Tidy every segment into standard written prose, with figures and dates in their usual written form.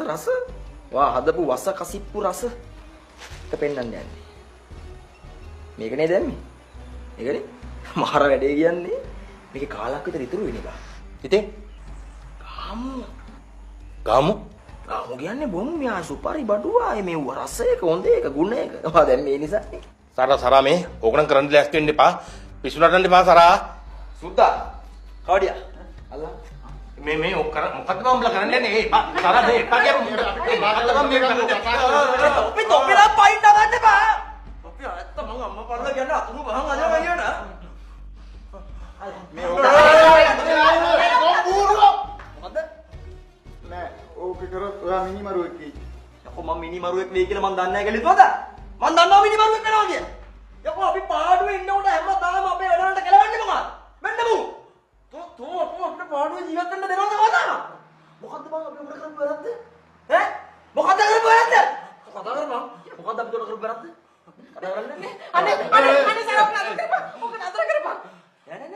රස වා හදපු වස කසිප්පු රස එක පෙන්වන්න යන්නේ. මේකනේ දැම්මේ. ඒකනේ මහර වැඩේ කියන්නේ මේකේ කාලක් විතර ඉතුරු වෙන එක. ඉතින් ගාමු කියන්නේ බොමු මියා සුපරි බඩුවා මේ රස එක හොඳ එක ගුණ එක. ඔයා දැන් මේ නිසානේ. සරා මේ ඕකනම් කරන්න ලෑස්ති වෙන්න එපා. පිස්සු නටන්න එපා සරා. සුද්දා කවඩියා අල්ලා මේ ඔක් කර මොකද්ද මම උඹලා කරන්න යන්නේ? ඒ සරා මේ එපා කියමු. මේ මාතලම් මේක කරන්න. ඔපි තොපිලා පයින් නගන්න බෑ. ඔපි ඇත්ත මං අම්මා පරලා කියන්නේ අතුරු බහන් අදලා කියන. මේ මොකද්ද? නෑ ඕක කරොත් ඔයා මිනිමරුවෙක් වෙයි. යකෝ මම මිනිමරුවෙක් වෙයි කියලා මං දන්නේ නැහැ කියලා හිතුවද? මං දන්නවා මිනිමරුවෙක් වෙනවා කියලා. යකෝ අපි පාඩුවේ ඉන්නකොට හැමදාම අපේ වැඩවලට කෙලවන්නේ මොකක්ද? මෙන්න මු. තෝ අපේ පාඩුවේ ජීවත් වෙන්න දෙනවද කවදාද? මොකද්ද බං අපි උඩ කරපු වැරද්ද? ඈ? මොකද්ද කරපු වැරද්ද? කතා කරනවා. මොකද්ද අපි උඩ කරපු වැරද්ද? කතා කරන්නේ? අනේ සරප් නතර කරපන්. ඔක නතර කරපන්. නෑ.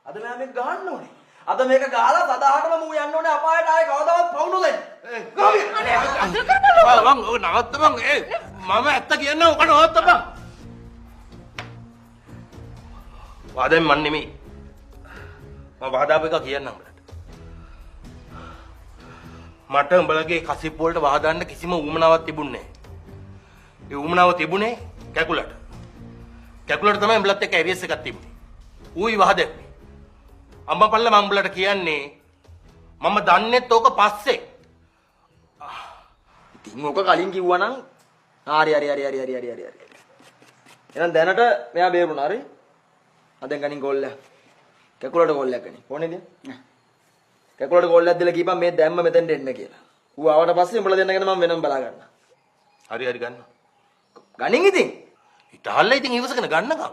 අද මම මේක ගහන්න ඕනේ. අද මේක ගහලා සදාහටම මූ යන්න ඕනේ අපායට ආයේ කවදාවත් පවුන දෙන්න. ගාවි. අනේ අතර කරපන්. මං ඔය නවත්ත මං මම ඇත්ත කියන්න ඔක නවත්ත බං. වාදෙන් මන් නෙමෙයි. මම වහදාපු එක කියන්නම් උඹලට. මට උඹලගේ කසිප් වලට වහදාන්න කිසිම උවමනාවක් තිබුණේ නැහැ. ඒ උවමනාව තිබුණේ කැකුලට. කැකුලට තමයි උඹලත් එක්ක ඇරියස් එකක් තිබුණේ. ඌයි වහදෙන්නේ. අම්මා පල්ල මම උඹලට කියන්නේ මම දන්නේත් ඕක පස්සේ. ඉතින් ඕක කලින් කිව්වනම් හරි. එහෙනම් දැනට මෙයා බේරුණා හරි. අදෙන් ගනින් ගෝල් එක. කැකුලට ගෝල් එකක් ගනි. ඕනේද? කැකුලට ගෝල් එකක් දීලා කීපන් මේ දැම්ම මෙතෙන්ට එන්න කියලා. ඌ ආවට පස්සේ උඹලා දෙන්න ගැන මම වෙනම බලා ගන්නවා. හරි ගන්න. ගනින් ඉතින්. ඉතහල්ලා ඉතින් ඉවසගෙන ගන්නකම්.